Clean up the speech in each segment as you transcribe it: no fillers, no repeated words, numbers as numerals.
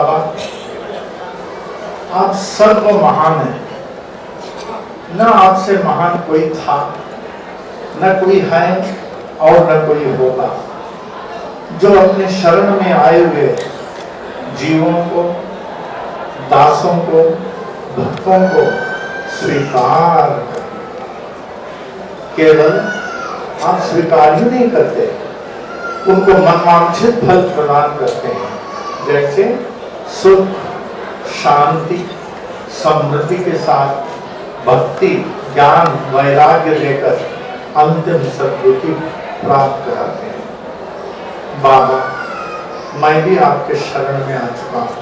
बाबा, आप सर्व महान हैं, न आपसे महान कोई था, न कोई है और न कोई होगा। जो अपने शरण में आए हुए जीवों को, दासों को, भक्तों को स्वीकार कर, केवल आप स्वीकार ही नहीं करते, उनको मनवांछित फल प्रदान करते हैं, जैसे सुख, शांति, समृद्धि के साथ भक्ति, ज्ञान, वैराग्य लेकर अंतिम सद्गति प्राप्त कराते हैं। बाबा, मैं भी आपके शरण में आ चुका हूँ,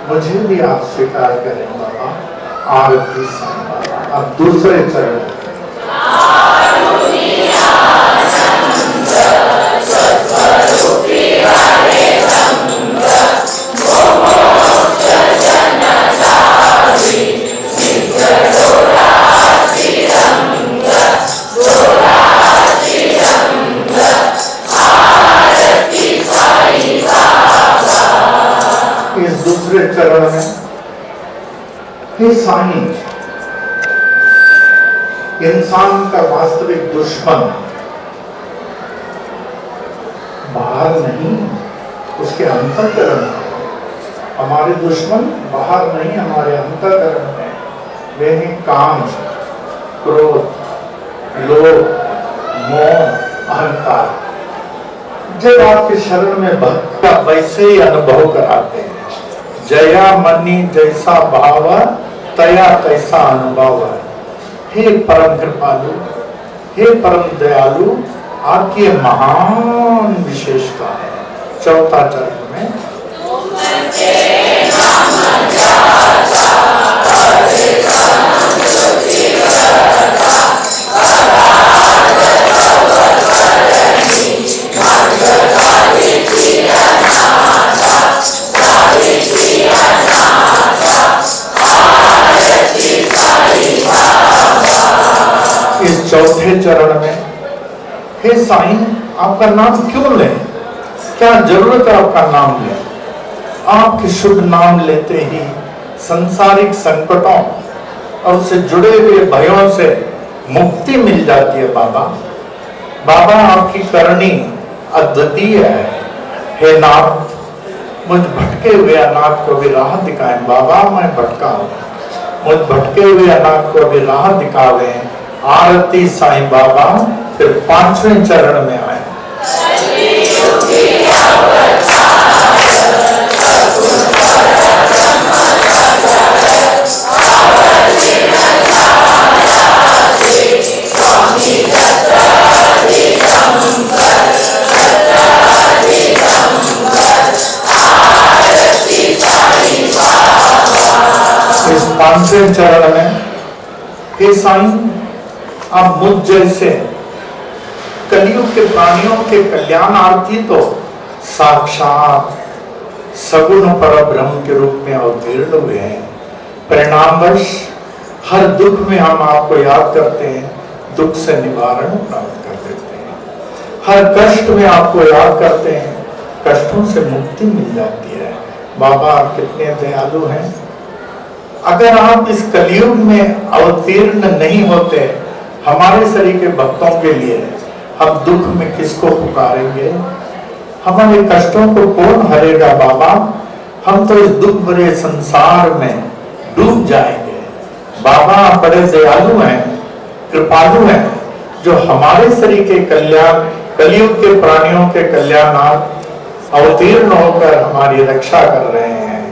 मुझे भी आप स्वीकार करें बाबा। आरती साईं बाबा। अब दूसरे चरण दूसरे चरण में, हे साईं, इंसान का वास्तविक दुश्मन बाहर नहीं, उसके अंतःकरण है। हमारे दुश्मन बाहर नहीं, हमारे अंतःकरण है। वे हैं काम, क्रोध, लोभ, मोह, अहंकार। जब आपके शरण में भक्त का वैसे ही अनुभव कराते हैं, जया मनी जैसा भाव तया तैसा अनुभव। हे परम कृपालु, हे परम दयालु, आपकी महान विशेषता है। चौथा चरण में इस चौथे चरण में, हे साईं, आपका नाम क्यों लें? क्या जरूरत है आपका नाम लें? आपके शुभ नाम लेते ही संसारिक संकटों और उससे जुड़े हुए भयों से मुक्ति मिल जाती है बाबा। बाबा, आपकी करनी अद्वितीय है। हे नाथ, मुझ भटके हुए अनाथ को भी राह दिखाएं बाबा। मैं भटका हूँ, मुझ भटके हुए अनाथ को भी राह दिखावे। आरती साईं बाबा। फिर पांचवें चरण में आए। इस पांचवें चरण में, हे साईं, आप मुझ जैसे कलियुग के प्राणियों के कल्याणार्थी तो साक्षात सगुण परब्रह्म के रूप में अवतीर्ण हुए हैं। परिणामवश हर दुख में हम आपको याद करते हैं, दुख से निवारण प्राप्त कर देते हैं। हर कष्ट में आपको याद करते हैं, कष्टों से मुक्ति मिल जाती है। बाबा, आप कितने दयालु हैं। अगर आप इस कलियुग में अवतीर्ण नहीं होते हमारे शरीर के भक्तों के लिए, हम दुख में किसको पुकारेंगे? हमारे कष्टों को कौन हरेगा बाबा? हम तो इस दुख भरे संसार में डूब जाएंगे। बाबा, आप बड़े दयालु हैं, कृपालु हैं, जो हमारे शरीर के कल्याण, कलियुग के प्राणियों के कल्याणार्थ अवतीर्ण होकर हमारी रक्षा कर रहे हैं।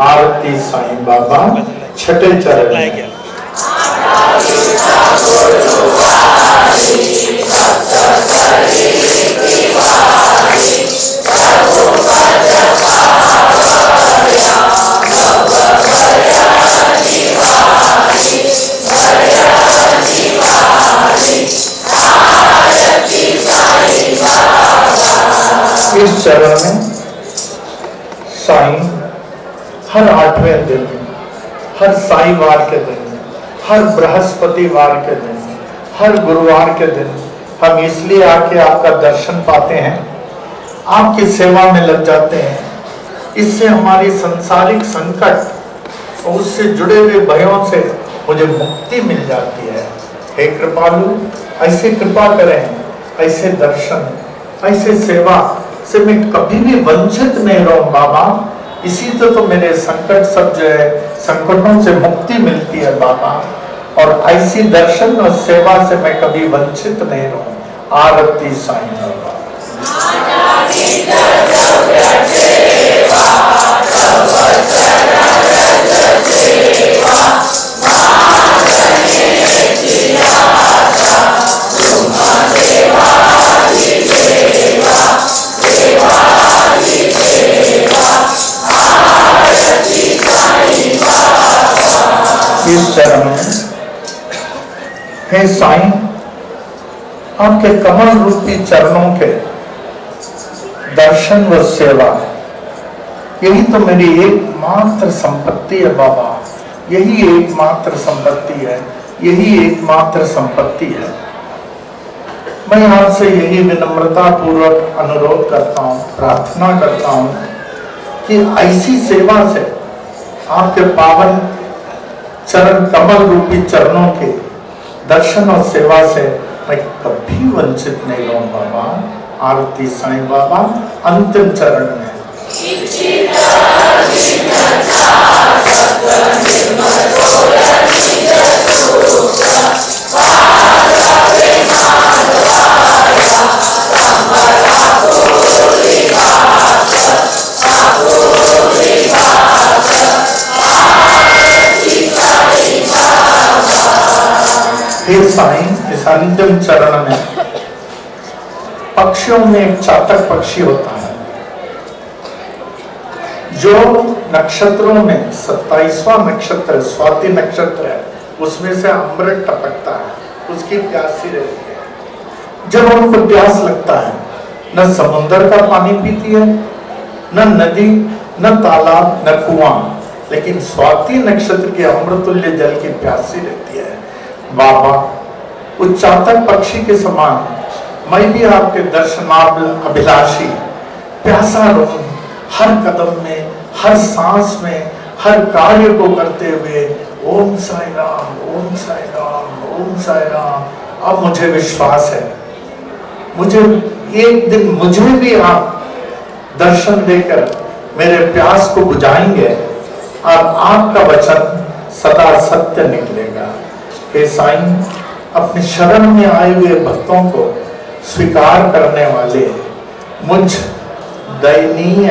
आरती साईं बाबा। छठे चरण में इस चरण में साईं हर 8वें दिन, हर साईवार के दिन, हर बृहस्पतिवार के दिन, हर गुरुवार के दिन हम इसलिए आके आपका दर्शन पाते हैं, आपकी सेवा में लग जाते हैं, इससे हमारी संसारिक संकट और उससे जुड़े हुए भयों से मुझे मुक्ति मिल जाती है। हे कृपालु, ऐसे कृपा करें, ऐसे दर्शन, ऐसे सेवा से मैं कभी भी वंचित नहीं रहूं बाबा। इसी तो मेरे संकट सब जो है, संकटों से मुक्ति मिलती है बाबा, और ऐसी दर्शन और सेवा से मैं कभी वंचित नहीं रहूं। आरती साईं बाबा। इस चरण में हे साईं, आपके कमल रूपी चरणों के दर्शन व सेवा, यही तो मेरी एकमात्र संपत्ति है बाबा। यही एकमात्र संपत्ति है, यही एकमात्र संपत्ति है। मैं आपसे यही विनम्रता पूर्वक अनुरोध करता हूँ, प्रार्थना करता हूँ कि ऐसी सेवा से, आपके पावन चरण कमल रूपी चरणों के दर्शन और सेवा से मैं कभी वंचित नहीं रहूं बाबा। आरती साईं बाबा। अंतिम चरण में हे साईं, इस अंतिम चरण में पक्षियों में एक चातक पक्षी होता है जो नक्षत्रों में 27वां नक्षत्र स्वाति नक्षत्र है, उसमें से अमृत टपकता है, उसकी प्यासी रहती है। जब उनको प्यास लगता है, न समुद्र का पानी पीती है, न नदी, न तालाब, न कुआं, लेकिन स्वाति नक्षत्र के अमृतुल्य जल की प्यासी रहती है। बाबा, उस चातक पक्षी के समान मैं भी आपके दर्शनार्थ अभिलाषी प्यासा रहूं, हर कदम में, हर सांस में, हर कार्य को करते हुए ओम साई राम, ओम साई राम, ओम साई राम। अब मुझे विश्वास है, मुझे एक दिन मुझे भी आप दर्शन देकर मेरे प्यास को बुझाएंगे और आपका वचन सदा सत्य निकलेगा। हे साईं, अपने शरण में आए हुए भक्तों को स्वीकार करने वाले मुझ दयनीय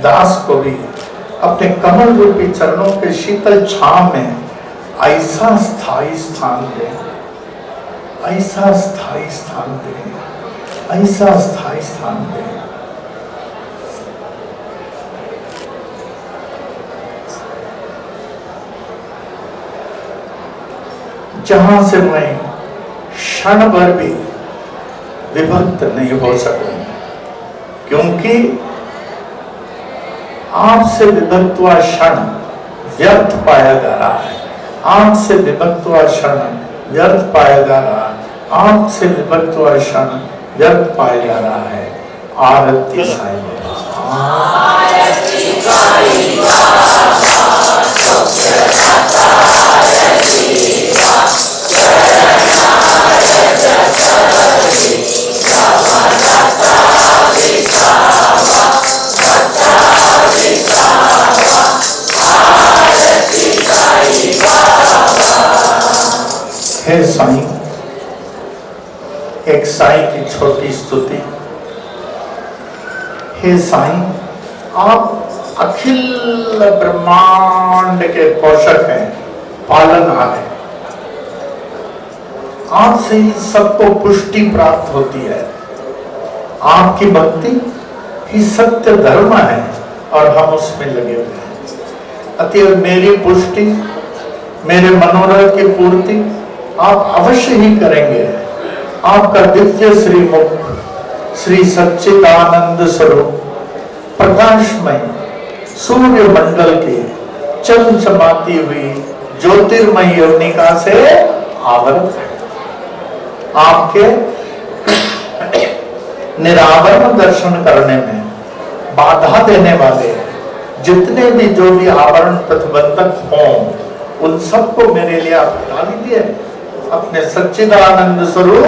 दास को भी अपने कमल रूपी चरणों के शीतल छांव में ऐसा स्थायी स्थान दे, ऐसा स्थायी स्थान दे, ऐसा स्थायी स्थान दे। जहां से मैं क्षण भर भी विभक्त नहीं हो सकूं, क्योंकि आपसे विभक्त हुआ क्षण व्यर्थ पाया जा रहा है। आपसे विभक्त हुआ क्षण व्यर्थ पाया जा रहा है। आपसे विभक्त हुआ क्षण व्यर्थ पाया जा रहा है। आरती साईं बाबा। आरती साईं बाबा। हे साईं, एक साईं की छोटी स्तुति। हे साईं, आप अखिल ब्रह्मांड के पोषक हैं, पालनहार हैं। आपसे ही सबको पुष्टि प्राप्त होती है। आपकी भक्ति ही सत्य धर्म है और हम उसमें लगे हुए हैं। अतएव मेरी पुष्टि, मेरे मनोरथ की पूर्ति आप अवश्य ही करेंगे। आपका दिव्य श्रीमुख, श्री सच्चिदानंद स्वरूप प्रकाशमय सूर्य मंडल की चमचमाती हुई ज्योतिर्मय यवनिका से आवृत है। आपके निरावरण दर्शन करने में बाधा देने वाले जितने भी जो भी आवरण प्रतिबंधक हों उन सबको मेरे लिए आप हटा लीजिए, अपने सच्चिदानंद स्वरूप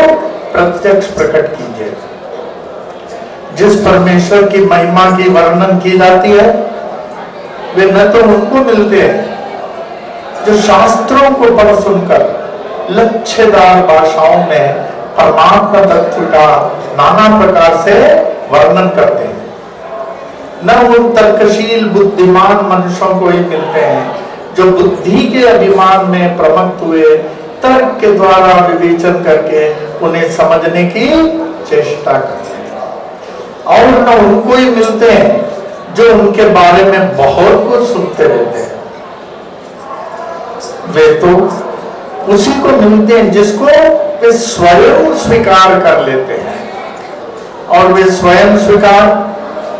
प्रत्यक्ष प्रकट कीजिए। जिस परमेश्वर की महिमा की वर्णन की जाती है वे न तो उनको मिलते हैं जो शास्त्रों को पढ़ सुनकर लच्छेदार भाषाओं में परमात्मा तत्व का नाना प्रकार से वर्णन करते हैं, न उन तर्कशील बुद्धिमान मनुष्यों को ही मिलते हैं जो बुद्धि के अभिमान में प्रमत्त हुए तर्क के द्वारा विवेचन करके उन्हें समझने की चेष्टा करते हैं, और न उनको ही मिलते हैं जो उनके बारे में बहुत कुछ सुनते रहते हैं। वे तो उसी को मिलते हैं जिसको वे स्वयं स्वीकार कर लेते हैं, और वे स्वयं स्वीकार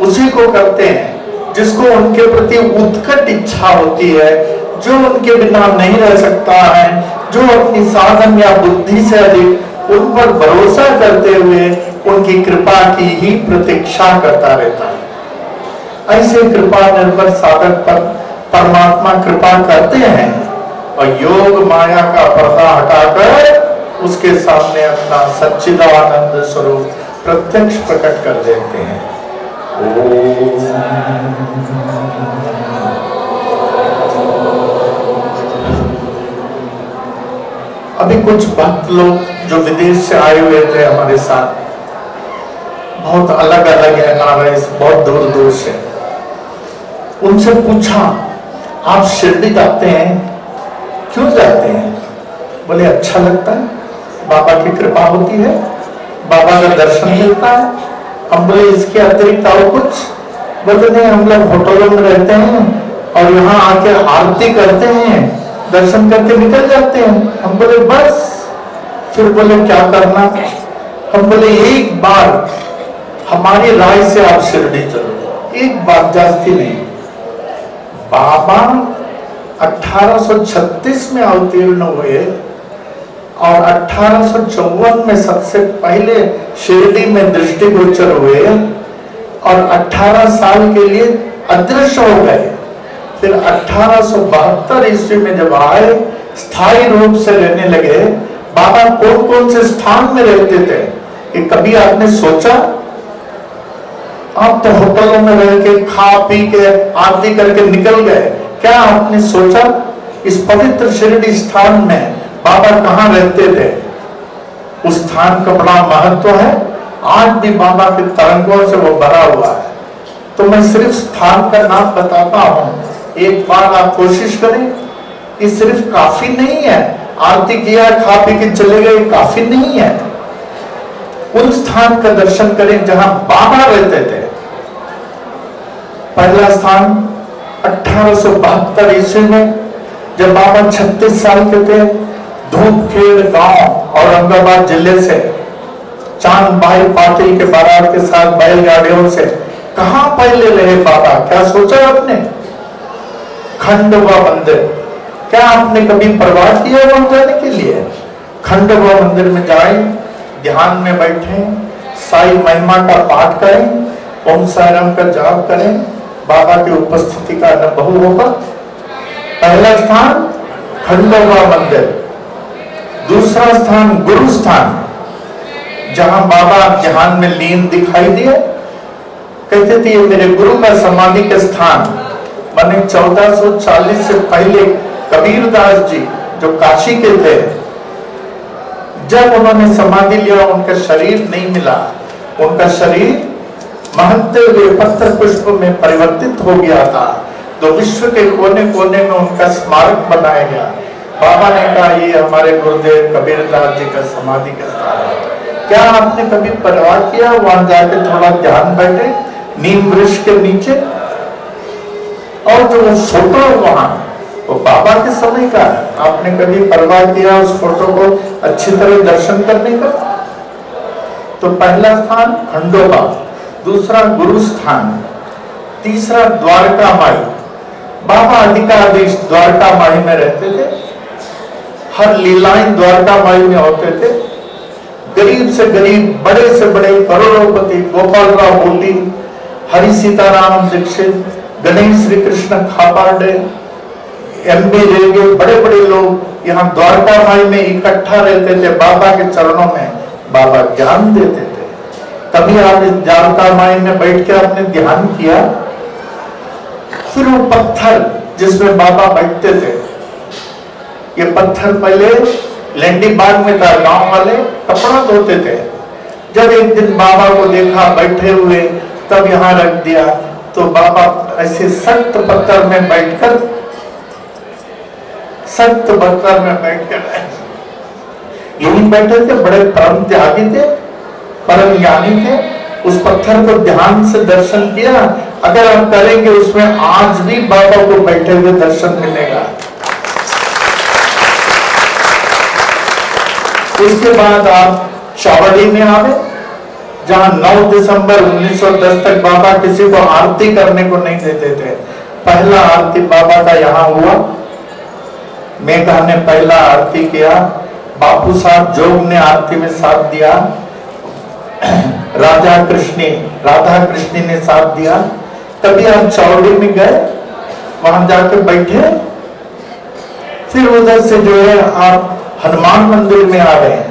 उसी को करते हैं जिसको उनके प्रति उत्कट इच्छा होती है, जो उनके बिना नहीं रह सकता है, जो अपनी साधन या बुद्धि से अधिक उन पर भरोसा करते हुए उनकी कृपा की ही प्रतीक्षा करता रहता है। ऐसे कृपा निर्भर साधक पर परमात्मा कृपा करते हैं और योग माया का पर्दा हटाकर उसके सामने अपना सच्चिदानंद स्वरूप प्रत्यक्ष प्रकट कर देते हैं। अभी कुछ भक्त लोग जो विदेश से आए हुए थे हमारे साथ, बहुत अलग अलग है नारे, बहुत दूर दूर से, उनसे पूछा आप शिरडी जाते हैं, क्यों जाते हैं? बोले अच्छा लगता है, बाबा की कृपा होती है, बाबा का दर्शन मिलता है। हम बोले इसके अतिरिक्त और कुछ? बोले नहीं, हम लोग होटलों में रहते हैं और यहाँ आके आरती करते हैं, दर्शन करके निकल जाते हैं। हम बोले बस? फिर बोले क्या करना? हम बोले एक बार हमारी राय से आप शिरडी चलो, एक बार, जास्ती नहीं। बाबा 1836 में अवतीर्ण हुए और 1854 में सबसे पहले शिरडी में दृष्टिगोचर हुए और 18 साल के लिए अदृश्य हो गए। फिर 1872 ईस्वी में जब आए, स्थायी रूप से रहने लगे। बाबा कौन कौन से स्थान में रहते थे कि कभी आपने सोचा? आप तो होटलों में रह के खा पी के आरती करके निकल गए, क्या आपने सोचा इस पवित्र शिरडी स्थान में बाबा कहाँ रहते थे? उस स्थान का बड़ा महत्व है, आज भी बाबा के तरंगों से वो भरा हुआ है। तो मैं सिर्फ स्थान का नाम बताता हूँ, एक बार आप कोशिश करें। ये सिर्फ काफी नहीं है, आरती किया खा पी के चले गए, काफी नहीं है। उन स्थान का दर्शन करें जहां बाबा रहते थे। पहला स्थान 1872 ईस्वी में जब बाबा 36 साल के थे, धूपखेड़ गांव औरंगाबाद जिले से चांद भाई पाटिल के बारात के साथ बैलगाड़ियों से कहां पहले रहे बाबा? क्या सोचा आपने? खंडवा मंदिर, क्या आपने कभी प्रवास किया वहां जाने के लिए? खंडवा मंदिर में जाएं, ध्यान में बैठें, साई महिमा का पाठ करें, ओम साईराम का जाप करें, बाबा की उपस्थिति का अनुभव होगा। पहला स्थान खंडवा मंदिर। दूसरा स्थान गुरु स्थान, जहां बाबा ध्यान में लीन दिखाई दिए। कहते थे ये मेरे गुरु का समाधि का स्थान। माने 1440 से पहले कबीरदास जी जो काशी के थे, जब उन्होंने समाधि लिया उनका शरीर नहीं मिला, उनका शरीर महत्व हुए पत्र पुष्प में परिवर्तित हो गया था। तो विश्व के कोने कोने में उनका स्मारक बनाया गया। बाबा ने कहा ये हमारे गुरुदेव कबीरदास जी का समाधि का स्थान है। क्या आपने कभी परवाह किया वहां जाके थोड़ा ध्यान बैठे नीम वृक्ष के नीचे? और जो फोटो वहां वो बाबा के समय का है, आपने कभी परवाह किया उस फोटो को अच्छी तरह दर्शन करने का? तो पहला स्थान खंडोबा, दूसरा गुरु स्थान, तीसरा द्वारका माई। बाबा अधिकाधीश द्वारका माई में रहते थे, हर लीलाएं द्वारका माई में होते थे। गरीब से गरीब, बड़े से बड़े, करोड़पति, गोपाल राव बोटी, हरि सीताराम दीक्षित, गणेश श्री कृष्ण खापाड़े, एमबी रेगे, बड़े बड़े लोग यहाँ द्वारका माई में इकट्ठा रहते थे। बाबा के चरणों में बाबा ज्ञान देते थे। कभी आप इस द्वारका माई में बैठ के आपने ध्यान किया? फिर वो पत्थर जिसमें बाबा बैठते थे, ये पत्थर पहले लेंडी बाग में था, गांव वाले कपड़ा धोते थे। जब एक दिन बाबा को देखा बैठे हुए, तब यहाँ रख दिया, तो बाबा ऐसे सख्त पत्थर में बैठकर यही बैठे थे। बड़े परम त्यागी थे, परम ज्ञानी थे। उस पत्थर को ध्यान से दर्शन किया। अगर आप करेंगे उसमें आज भी बाबा को बैठे हुए दर्शन मिलेगा। उसके बाद आप चावड़ी में आवे, जहां 9 दिसंबर 1910 तक बाबा किसी को आरती करने को नहीं देते थे। पहला आरती बाबा का यहाँ हुआ। मेघा ने पहला आरती किया, बापू साहब जोग ने आरती में साथ दिया, राधा कृष्णी ने साथ दिया। तभी हम चावड़ी में गए, वहां जाकर बैठे। फिर उधर से जो है आप हनुमान मंदिर में आ गए,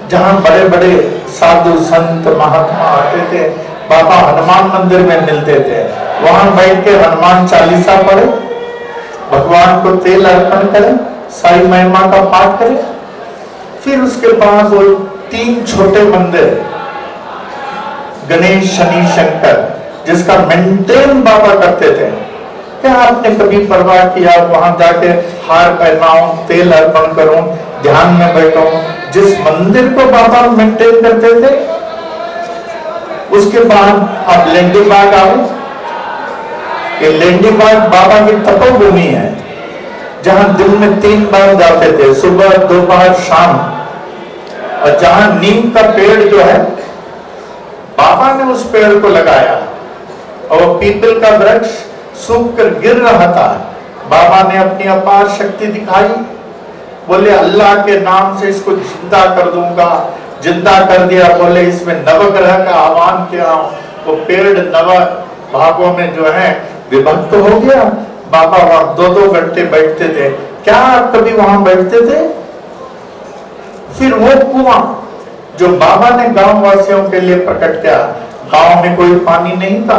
जहां बड़े बड़े साधु संत महात्मा आते थे। बाबा हनुमान मंदिर में मिलते थे। वहां बैठ के हनुमान चालीसा पढ़े, भगवान को तेल अर्पण करें, साई महिमा का पाठ करें। फिर उसके बाद वो 3 छोटे मंदिर, गणेश, शनि, शंकर, जिसका मेंटेन बाबा करते थे। क्या आपने कभी परवाह किया वहां जाके हार पहनाऊं, तेल अर्पण करूं, ध्यान में बैठूं? जिस मंदिर को बाबा मेंटेन करते थे। उसके बाद आप लेंडी बाग आओ। ये लेंडी बाग बाबा की तपोभूमि है, जहां दिन में 3 बार जाते थे, सुबह, दोपहर, शाम। और जहां नीम का पेड़ जो है, बाबा ने उस पेड़ को लगाया, और पीपल का वृक्ष सूख कर गिर रहा था। बाबा ने अपनी अपार शक्ति दिखाई, बोले अल्लाह के नाम से इसको जिंदा कर दूंगा। जिंदा कर दिया। बोले इसमें नवग्रह का आह्वान किया। वो पेड़ नव भागों में जो है विभक्त हो गया। बाबा वहां 2-2 घंटे बैठते थे। क्या आप कभी वहां बैठते थे? फिर वो कुआं जो बाबा ने गांव वासियों के लिए प्रकट किया, गांव में कोई पानी नहीं था।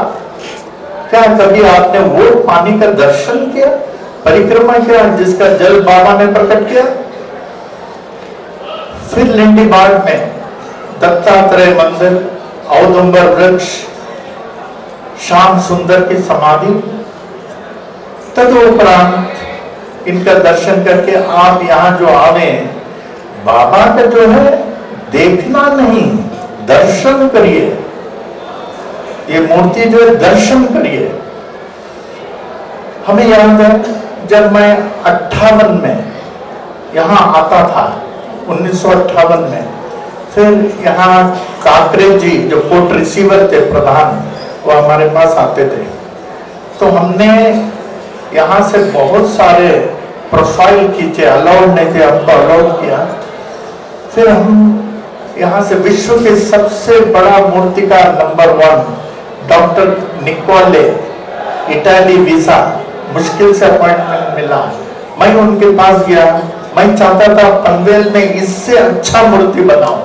क्या कभी आपने वो पानी का दर्शन किया, परिक्रमा किया, जिसका जल बाबा ने प्रकट किया? फिर लेंडी बाग में दत्तात्रेय मंदिर, औदुंबर वृक्ष, श्याम सुंदर की समाधि। तदुपरांत इनका दर्शन करके आप यहाँ जो आवे, बाबा का जो है देखना नहीं, दर्शन करिए। ये मूर्ति जो है दर्शन करिए। हमें याद है जब मैं 58 में यहाँ आता था, 1958 में, फिर यहाँ काकरे जी जो कोर्ट रिसीवर थे प्रधान, वो हमारे पास आते थे। तो हमने यहाँ से बहुत सारे प्रोफाइल खींचे, अलाउड नहीं थे, हमको अलाउड किया। फिर हम यहाँ से विश्व के सबसे बड़ा मूर्तिकार number 1 doctor Nikolai, Italy visa, मुश्किल से अपॉइंटमेंट मिला। मैं उनके पास गया। मैं चाहता था पनवेल में इससे अच्छा मूर्ति बनाऊं,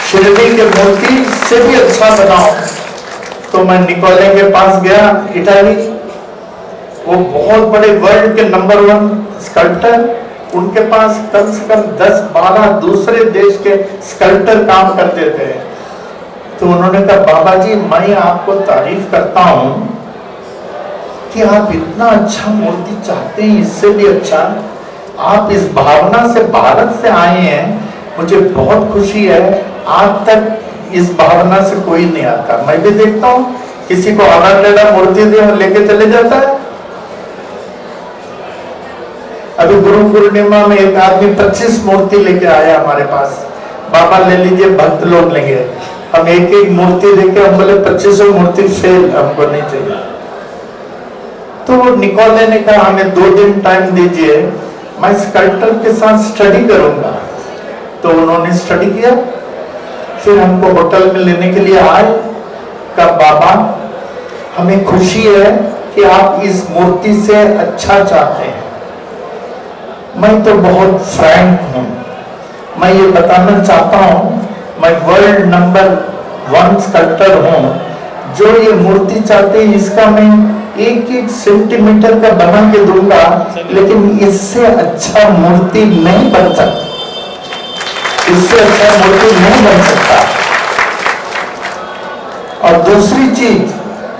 शिरडी के मूर्ति से भी अच्छा बनाऊं। तो मैं निकोले के पास गया, इटाली। वो बहुत बड़े वर्ल्ड के नंबर 1 स्कल्प्टर। उनके पास कम से कम 10-12 दूसरे देश के स्कल्प्टर काम करते थे। तो उन्होंने कहा, बाबा जी मैं आपको तारीफ करता हूं कि आप इतना अच्छा मूर्ति चाहते हैं, इससे भी अच्छा आप इस भावना से भारत से आए हैं, मुझे बहुत खुशी है। आज तक इस भावना से कोई नहीं आता। मैं भी देखता हूं किसी को ऑर्डर लेना, मूर्ति दे और लेके चले जाता है। अभी गुरु पूर्णिमा में एक आदमी 25 मूर्ति लेके आया हमारे पास। बाबा ले लीजिए, भक्त लोग लेंगे। हम एक मूर्ति देके हम बोले 25 मूर्ति फेल, हमको नहीं चाहिए। तो निकोले ने कहा हमें 2 दिन टाइम दीजिए, मैं स्कल्प्टर के साथ स्टडी करूंगा। तो उन्होंने स्टडी किया। फिर हमको होटल में लेने के लिए आए। कब बाबा हमें खुशी है कि आप इस मूर्ति से अच्छा चाहते हैं। मैं तो बहुत फ्रैंक हूं, मैं ये बताना चाहता हूं, मैं वर्ल्ड नंबर 1 स्कल्प्टर हूं। जो ये मूर्ति चाहते हैं इसका मैं 1-1 सेंटीमीटर का बना के दूंगा, लेकिन इससे अच्छा मूर्ति नहीं बन सकता, इससे अच्छा मूर्ति नहीं बन सकता। और दूसरी चीज,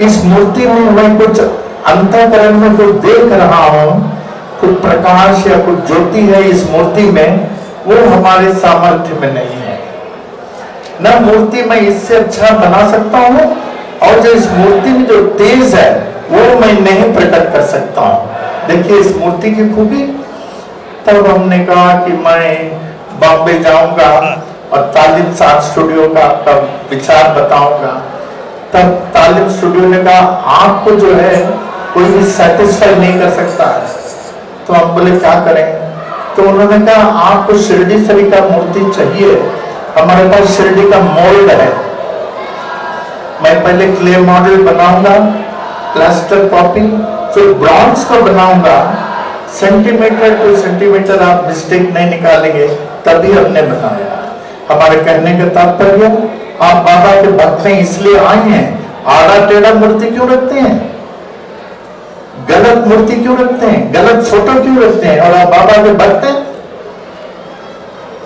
इस मूर्ति में मैं कुछ अंतःकरण में कुछ देख रहा हूं, कुछ प्रकाश या कुछ ज्योति है इस मूर्ति में, वो हमारे सामर्थ्य में नहीं है। न मूर्ति मैं इससे अच्छा बना सकता हूं, और जो इस मूर्ति में जो तेज है वो मैं नहीं प्रकट कर सकता हूं। देखिए इस मूर्ति की खूबी। तब हमने कहा कि मैं बॉम्बे जाऊंगा और तालिम आर्ट स्टूडियो का आपका विचार बताऊंगा। तब तालिम स्टूडियो ने कहा आपको जो है कोई भी सेटिस्फाई नहीं कर सकता है। तो हम बोले क्या करें? तो उन्होंने कहा आपको शिरडी सरी का मूर्ति चाहिए, हमारे पास शिरडी का मोल्ड है। मैं पहले क्ले मॉडल बनाऊंगा, प्लास्टर कॉपी, फिर ब्रॉन्ज को बनाऊंगा। सेंटीमीटर टू सेंटीमीटर आप मिस्टेक नहीं निकालेंगे, तभी हमने बनाया। हमारे कहने का तात्पर्य, आप बाबा के भक्त हैं इसलिए आए हैं। आड़ा टेढ़ा मूर्ति क्यों रखते हैं? गलत मूर्ति क्यों रखते हैं? गलत फोटो क्यों रखते हैं? और आप बाबा के भक्त हैं।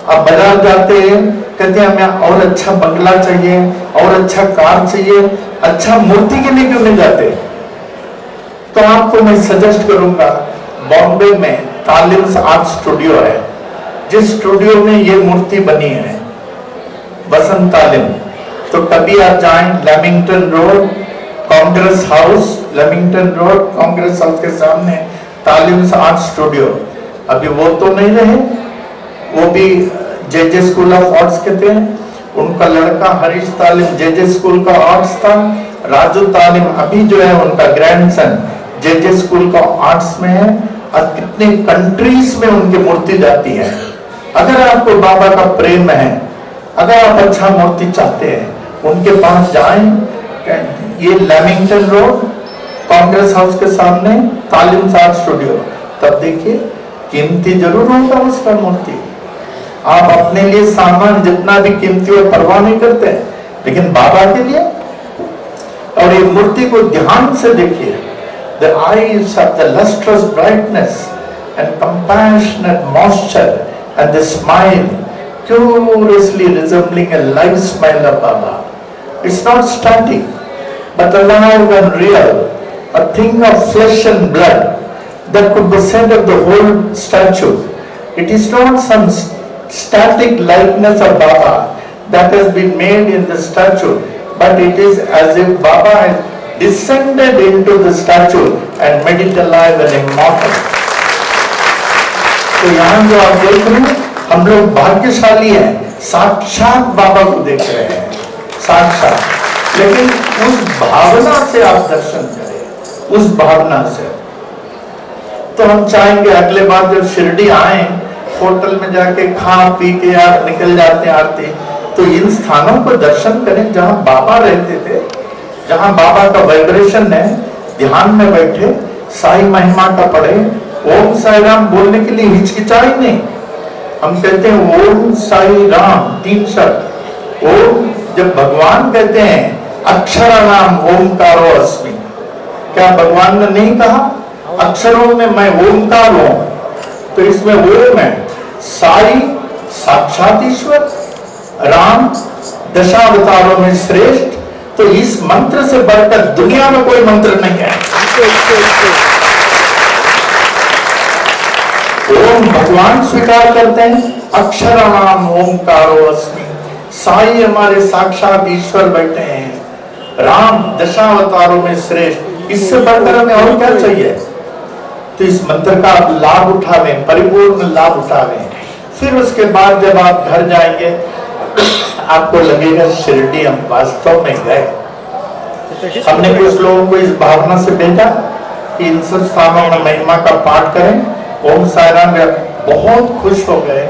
आप बाजार जाते हैं, कहते हैं हमें और अच्छा बंगला चाहिए, और अच्छा कार चाहिए, अच्छा मूर्ति के लिए क्यों नहीं जाते? तो आपको मैं सजेस्ट करूंगा, बॉम्बे में तालिम आर्ट स्टूडियो है, जिस स्टूडियो में ये मूर्ति बनी है, बसंत तालिम। तो कभी आप जाएं, Lamington road Congress house, Lamington road Congress house के सामने तालिम आर्ट स्टूडियो। अभी वो तो नहीं रहे, वो भी जे स्कूल ऑफ आर्ट्स के थे। उनका लड़का हरीश तालिम जे स्कूल का आर्ट्स था। राजू तालिम अभी जो है उनका ग्रैंडसन जे स्कूल का आर्ट्स में है। और कितने कंट्रीज में उनकी मूर्ति जाती है। अगर आपको बाबा का प्रेम है, अगर आप अच्छा मूर्ति चाहते हैं, उनके पास जाएं। ये लेमिंगटन रोड कांग्रेस हाउस के सामने तालिम आर्ट स्टूडियो। तब देखिए कीमती जरूर होगा उसका मूर्ति। आप अपने लिए सामान जितना भी कीमती हो परवाह नहीं करते, लेकिन बाबा के लिए। और ये मूर्ति को ध्यान से देखिए। The eyes have the lustrous brightness and compassionate moisture, and the smile curiously resembling a live smile of Baba. It's not static, but alive and real, a thing of flesh and blood that could be said of the whole statue. It is not some static likeness of Baba that has been made in the statue, but it is as if Baba has descended into the statue and made it alive and immortal. तो यहाँ जो आप देख रहे हैं, हम लोग भाग्यशाली हैं, साक्षात बाबा को देख रहे हैं, साक्षात। लेकिन उस भावना से आप दर्शन करें, उस भावना से। तो हम चाहेंगे अगले बार जब शिरडी आए, होटल में जाके खा पी के आप निकल जाते आते, तो इन स्थानों को दर्शन करें जहां बाबा रहते थे, जहां बाबा का वाइब्रेशन है। ध्यान में बैठे, साई महिमा का पढ़े, ओम साई राम बोलने के लिए हिचकिचाई नहीं। हम कहते हैं ओम साई राम, 3 शब्द। ओम जब भगवान कहते हैं अक्षरा नाम ओमकारो अस्मि, क्या भगवान ने नहीं कहा अक्षरों में मैं ओमकार हूं? तो इसमें ओम है, साई साक्षात ईश्वर, राम दशावतारों में श्रेष्ठ। तो इस मंत्र से बढ़कर दुनिया में कोई मंत्र नहीं है। ओम भगवान स्वीकार करते हैं, अक्षराणाम ओमकारो अस्मि, साई हमारे साक्षात ईश्वर बैठे हैं, राम दशावतारों में श्रेष्ठ। इससे बढ़कर हमें और क्या चाहिए? तो इस मंत्र का आप लाभ उठावें, परिपूर्ण लाभ उठावें। फिर उसके बाद जब आप घर जाएंगे, आपको लगेगा शिरडी हम वास्तव में गए। हमने कुछ लोगों को इस भावना से भेजा कि इन सब स्थानों में महिमा का पाठ करें। ओम साई राम बहुत खुश हो गए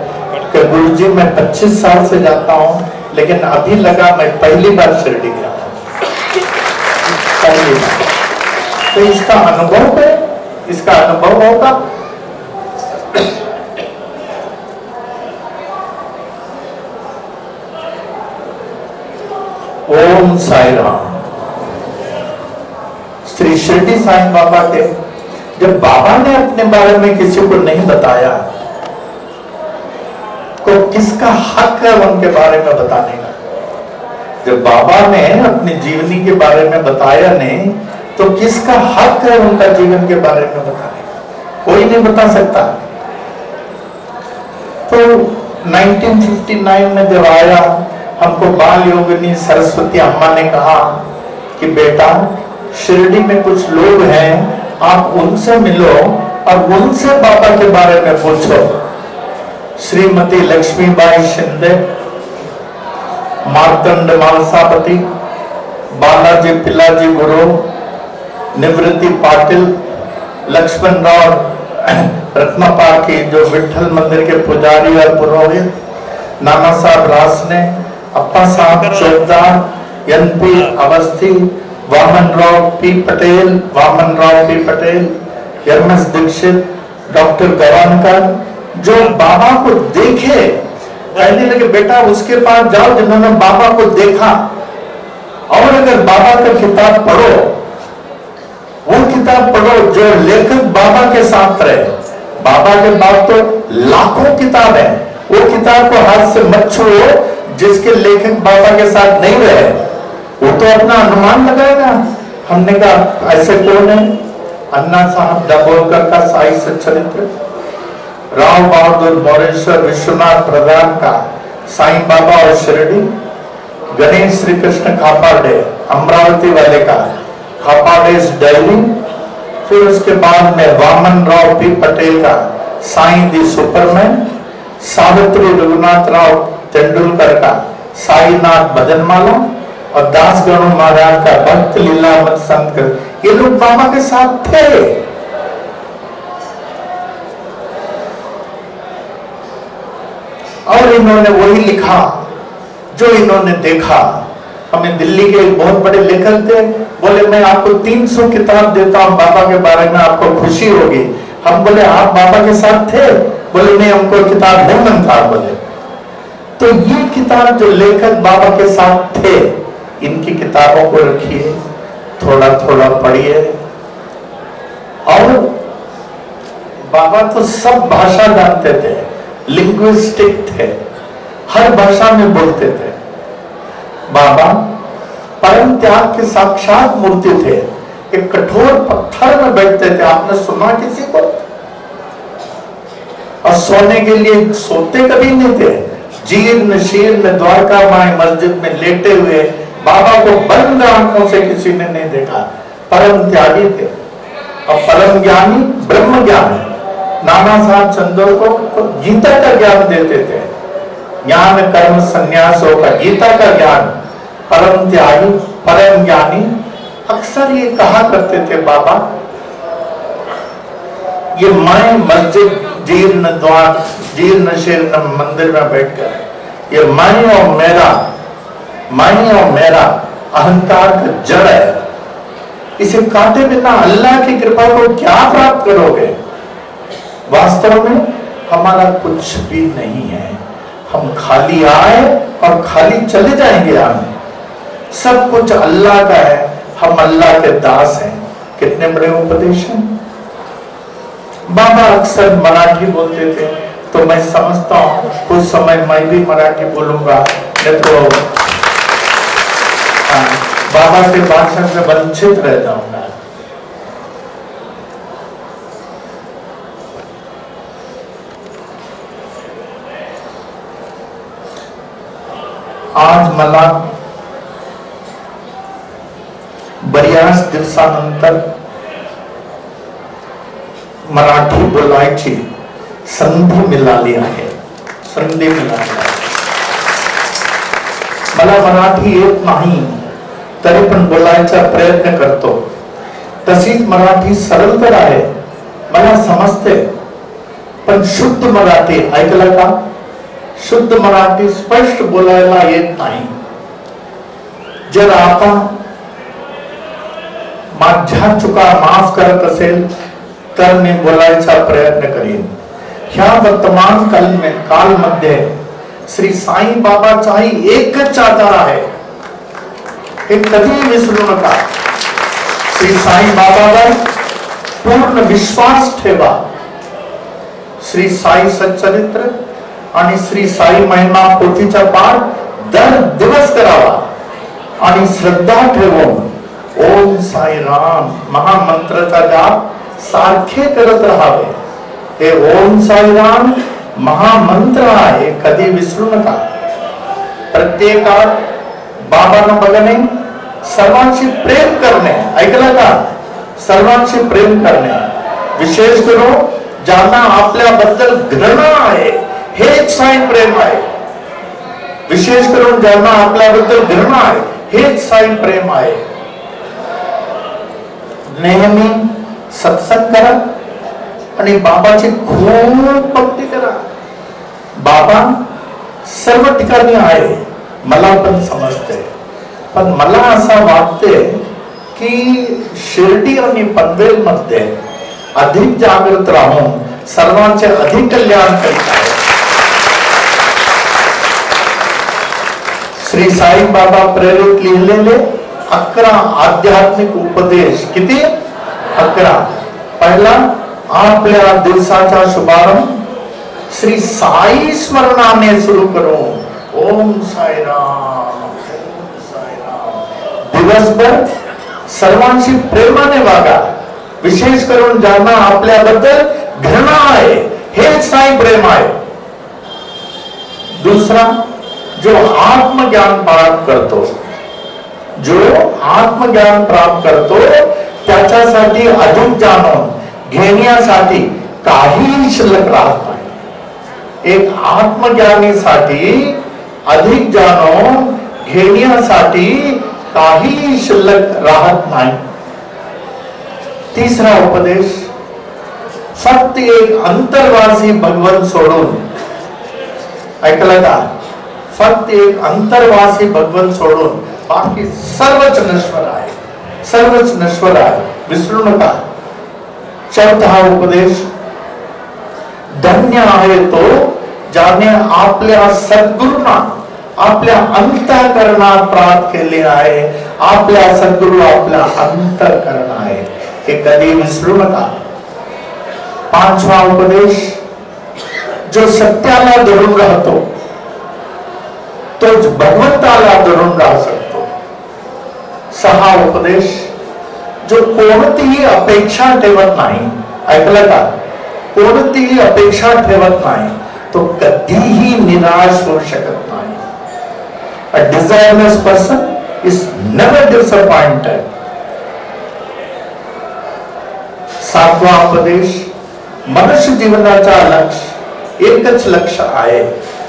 कि गुरुजी मैं 25 साल से जाता हूं, लेकिन अभी लगा मैं पहली बार शिरडी गया हूं, पहली बार। तो इसका अनुभव करें, इसका अनुभव होगा। ओम साई राम। श्री शिरडी साईं बाबा के जब बाबा ने अपने बारे में किसी को नहीं बताया तो किसका हक है उनके बारे में बताने का? जब बाबा ने अपनी जीवनी के बारे में बताया नहीं तो किसका हक है उनका जीवन के बारे में बताने का? कोई नहीं बता सकता। तो 1959 में जब आया, हमको बाल योगिनी सरस्वती अम्मा ने कहा कि बेटा शिरडी में कुछ लोग हैं, आप उनसे मिलो और उनसे बाबा के बारे में पूछो। श्रीमती लक्ष्मीबाई शिंदे, मार्तंड मालसापति, बालाजी पिलाजी गुरु, निवृत्ति पाटिल, लक्ष्मण राव रत्नापाकी जो विठल मंदिर के पुजारी और पुरोहित, नाना साहब Rasne, Appa Saheb Chaukdar, NP Awasthi, Vaman Rao P Patel, MS Dixit, doctor Gawankar, जो बाबा को देखे, कहने लगे बेटा उसके पास जाओ जिन्होंने बाबा को देखा, और अगर बाबा का किताब पढ़ो, वो किताब पढ़ो जो लेखक बाबा के साथ रहे। बाबा के बाद तो लाखों किताब है, वो किताब को हाथ से मत छुओ जिसके लेखक बाबा के साथ नहीं रहे, वो तो अपना अनुमान लगाएगा। हमने कहा ऐसे कौन है? अन्ना साहब दाभोलकर का साई सच्चरित्र, राव बहादुर मोरेश्वर विश्वनाथ प्रधान का साईं बाबा और शिरडी, गणेश श्री कृष्ण खापाडे अमरावती वाले का खापाडे's डायरी, फिर उसके बाद में वामन राव पी पटेल का साईं दी सुपरमैन, सावित्री रघुनाथ राव तेंदुलकर का साईनाथ भजनमाला और दास गणु महाराज का भक्त लीलामत संत, ये लोग बाबा के साथ थे। और इन्होंने वही लिखा जो इन्होंने देखा। हमें दिल्ली के एक बहुत बड़े लेखक थे, बोले मैं आपको 300 किताब देता हूं बाबा के बारे में, आपको खुशी होगी। हम बोले आप बाबा के साथ थे? बोले नहीं, हमको किताब नहीं बनता। बोले तो ये किताब जो लेखक बाबा के साथ थे, इनकी किताबों को रखिए, थोड़ा थोड़ा पढ़िए। और बाबा तो सब भाषा जानते थे, लिंग्विस्टिक थे, हर भाषा में बोलते थे। बाबा परम त्याग के साक्षात मूर्ति थे, एक कठोर पत्थर में बैठते थे। आपने सुना किसी को? और सोने के लिए सोते कभी नहीं थे, जीर्ण शीर्ण द्वारका माई मस्जिद में लेटे हुए बाबा को बंद आंखों से किसी ने नहीं देखा। परम त्यागी थे और परम ज्ञानी, ब्रह्म ज्ञानी। नाना साहब चंदोर को तो गीता का ज्ञान देते थे, ज्ञान कर्म संन्यासों का, गीता का ज्ञान। परम त्यागी, परम ज्ञानी। अक्सर ये कहा करते थे बाबा, ये मैं मस्जिद जीर्ण द्वार जीर्ण शीर्ण मंदिर में बैठकर, ये मैं और मेरा अहंकार का जड़ है, इसे काटे बिना अल्लाह की कृपा को क्या प्राप्त करोगे? वास्तव में हमारा कुछ भी नहीं है, हम खाली आए और खाली चले जाएंगे। हम सब कुछ अल्लाह का है, हम अल्लाह के दास हैं। कितने बड़े उपदेश हैं। बाबा अक्सर मराठी बोलते थे, तो मैं समझता हूँ कुछ समय मैं भी मराठी बोलूंगा, नहीं तो बाबा के भाषण से वंचित रह जाऊंगा। आज मला बऱ्याच दिवसानंतर मराठी बोलायची संधी मिळाली आहे। मला मराठी येत नाही, तरी पण बोलायचा प्रयत्न करतो। तशीच मराठी सरळ तर आहे, मला समजते, पण शुद्ध मराठी ऐकलं का? शुद्ध मराठी स्पष्ट बोलायला येत नाही। जर आता माझ्या चुका माफ करत असेल तर मी बोलायचा प्रयत्न करीन. ह्या वर्तमान कालमध्ये श्री साई बाबाचाही एकच आधार आहे, हे कधी विसरू नका. श्री साई बाबावर पूर्ण विश्वास ठेवा. श्री साई सच्चरित्र आणि श्री साई महिमा पोथीचा पाठ दर दिवस करावा आणि श्रद्धा ठेवून ओम साई राम महामंत्राचा जाप सारखे करत राहावे. हे ओम साई राम महामंत्र आहे, कधी विसरू नका. प्रत्येकात बाबांना बघणे, सर्वांशी प्रेम करणे, ऐकलं का? सर्वांशी प्रेम करणे, विशेष करून ज्यांना आपल्याबद्दल घृणा आहे, हेच साई प्रेम आहे. विशेष करून ज्यांना आपल्याबद्दल घृणा आहे, हेच साई प्रेम आहे. नेहमी सत्संग करा आणि बाबाची खूप भक्ती करा. बाबा सर्व ठिकाणी आहे, मला पण समजते, पण मला असं वाटते की शिर्डी आणि पनवेल मध्ये अधिक जागृत राहून सर्वांचे अधिक कल्याण करीत आहे. श्री साई बाबा प्रेरित लिहिलेले 11 आध्यात्मिक उपदेश, किती? 11. पहिला, आपल्या दिवसाचा शुभारंभ श्री साई स्मरणाने सुरू करो. ओम साई राम, ओम साई राम. दिवसभर सर्वांशी प्रेमाने वागा, विशेष करून ज्यांना आपल्याबद्दल घृणा आहे, हेच साई प्रेम आहे. दूसरा, जो आत्मज्ञान प्राप्त करतो, जो आत्मज्ञान प्राप्त करतो त्याच्यासाठी अधिक जाणून घेण्यासाठी काही शिल्लक राहत नाही. एक आत्मज्ञानीसाठी अधिक जाणून घेण्यासाठी काही शिल्लक राहत नाही. तिसरा उपदेश, फक्त एक अंतर्वासी भगवन सोडून, ऐकलं का? फक्त एक अंतर्वासी भगवन सोडून बाकी सर्वच नश्वर आहे, सर्वच नश्वर आहे, विसरू नका. चौथा उपदेश, धन्य आहे तो ज्याने आपल्या सद्गुरूंना आपल्या अंतःकरणात प्राप्त केले आहे. आपल्या सद्गुरू आपल्या अंतःकरण आहे, हे कधी विसरू नका. पाचवा उपदेश, जो सत्याला धरून राहतो तोच भगवंताला धरून राहू शकतो. सहा उपदेश, जो कोणतीही अपेक्षा ठेवत नाही, ऐकलं का? कोणतीही अपेक्षा ठेवत नाही तो कधीही निराश होऊ शकत नाही. A desireless person is never disappointed. सातवा उपदेश, मनुष्य जीवनाचा लक्ष्य एकच लक्ष्य आहे.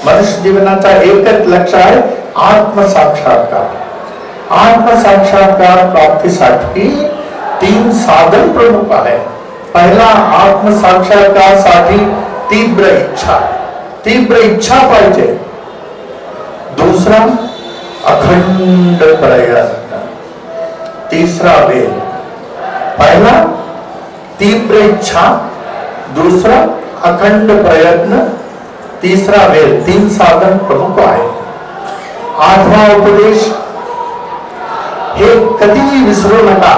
मनुष्य जीवनाचा एकच लक्ष्य आहे, आत्मसाक्षात्कार. आत्मसाक्षात्कार प्राप्तीसाठी 3 साधन प्रमुख आहे. पहिला, आत्मसाक्षात्कारासाठी तीव्र इच्छा, तीव्र इच्छा पाहिजे. दूसरा, अखंड प्रयत्न. तीसरा, वेळ. पहिला तीव्र इच्छा, दूसरा अखंड प्रयत्न, तीसरा वेळ. 3 साधन प्रमुख आहे. आठवा उपदेश, हे कधीही विसरू नका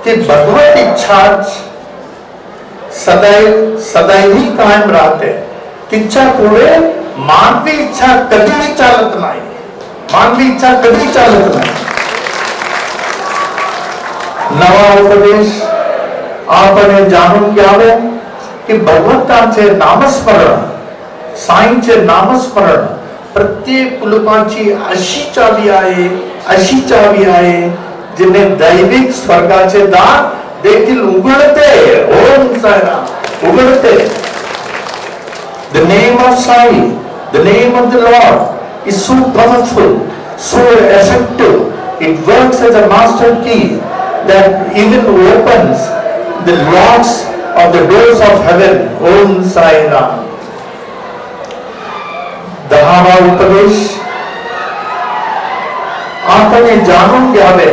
की भगवत इच्छा सदैव कायम राहते. तिच्या पुढे मानवी इच्छा कधीही चालत नाही, मानवी इच्छा कधी चालत नाही. नवा उपदेश, आपण हे जाणून घ्यावे की भगवंताचे नामस्मरण, साईंचे नामस्मरण प्रत्येक कुलपाची अशी चावी आहे, अशी चावी आहे जिने दैविक स्वर्गाचे दार देखील उघडते. ओम साईराम, उघडते. The name of Sai, the name of the Lord is so powerful, so effective. It works as a master key that even opens the locks of the doors of heaven. Om Sai Ram. दहावा उपदेश, आपण हे जाणून घ्यावे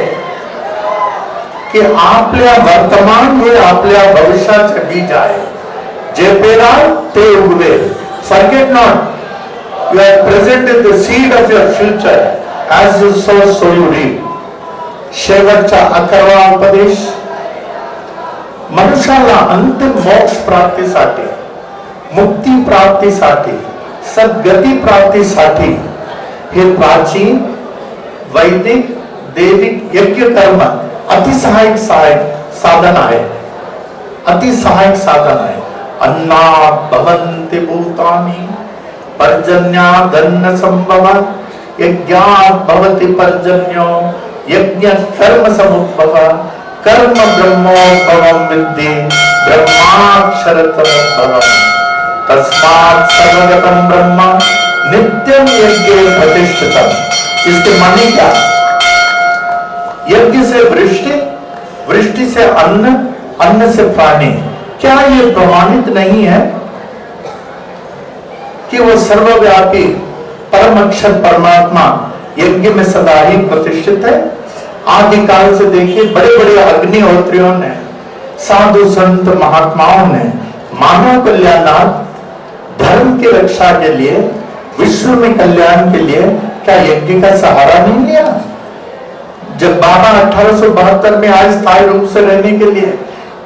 की आपल्या वर्तमान हे आपल्या भविष्याचे बीज आहे. जे पेराल ते उगवेल. Forget not, you are present in the seed of your future. As you sow, so you reap. शेवटचा 11वा उपदेश, मनुष्याला अंतिम मोक्ष प्राप्तीसाठी, मुक्ती प्राप्तीसाठी, सद्गती प्राप्तीसाठी हे प्राचीन वैदिक दैविक यज्ञ कर्म अतिसहायक साधन आहे. अतिसहायक साधन आहे. अन्नात् भवन्ति भूतानि पर्जन्यादन्न संभवात् यज्ञात् भवति पर्जन्यो यज्ञ कर्म समुद्भव कर्म ब्रह्मोद्भवं विद्धि ब्रह्माक्षरतमोद्भवम् तस्मात् सर्वगतं ब्रह्म नित्यं यज्ञे प्रतिष्ठितम्. इसके माने क्या? यज्ञ से वृष्टि, वृष्टि से अन्न, अन्न से प्राणी. क्या ये प्रमाणित नहीं है कि वो सर्वव्यापी परम अक्षर परमात्मा यज्ञ में सदा ही प्रतिष्ठित है? आदिकाल से देखिए बड़े बड़े अग्निहोत्रियों ने, साधु संत महात्माओं ने मानव कल्याणार्थ, धर्म की रक्षा के लिए, विश्व में कल्याण के लिए क्या यज्ञ का सहारा नहीं लिया? जब बाबा 1872 में आए स्थायी रूप से रहने के लिए,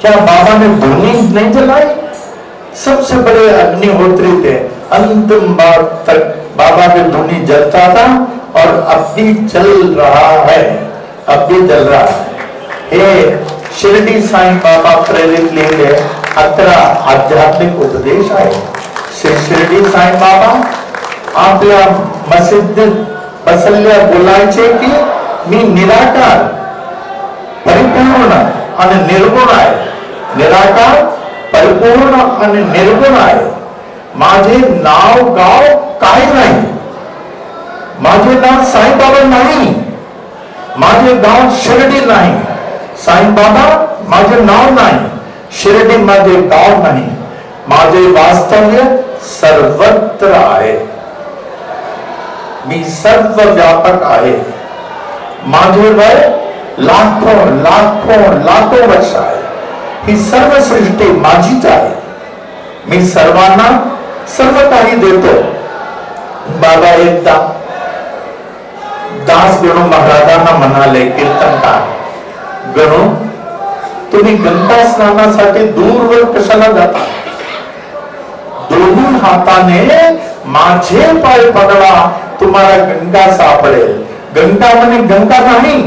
क्या बाबा ने धूनी नहीं जलाई? सबसे बड़े अग्निहोत्री थे. अंतिम बार तक बाबा की धूनी जलता था और अब भी जल रहा है. अब भी जल रहा है. हे शिरडी साईं बाबा प्रेरित लेले 11 आध्यात्मिक उपदेश आहे. श्री शिरडी साईं बाबा आपल्या मस्जिदीत बसल्या बोलायचे की मी निराकार, परिपूर्ण आणि निर्गुण आहे. निराकार, परिपूर्ण आणि निर्गुण आहे. माझे नाव गाव काय नाही. माझे नाव साईं बाबा नाही. माझे गाव शिर्डी नाही. साईं बाबा माझे नाव नाही. शिर्डी माझे गाव नाही. माझे वास्तव्य सर्वत्र आहे. मी सर्वव्यापक आहे. माझे वय लाखो लाखो लाखो वर्ष आहे. ही सर्व सृष्टी माझीच आहे. मी सर्वांना सर्व काही देतो. बाबा एकदा दास गणू महाराजांना म्हणाले, कीर्तनकार गणू, तुम्ही गंगा स्नानासाठी दूरवर कशाला जाता? दोन्ही हाताने माझे पाय पकडा, तुम्हाला गंगा सापडेल. गंगा माने गंगा नहीं,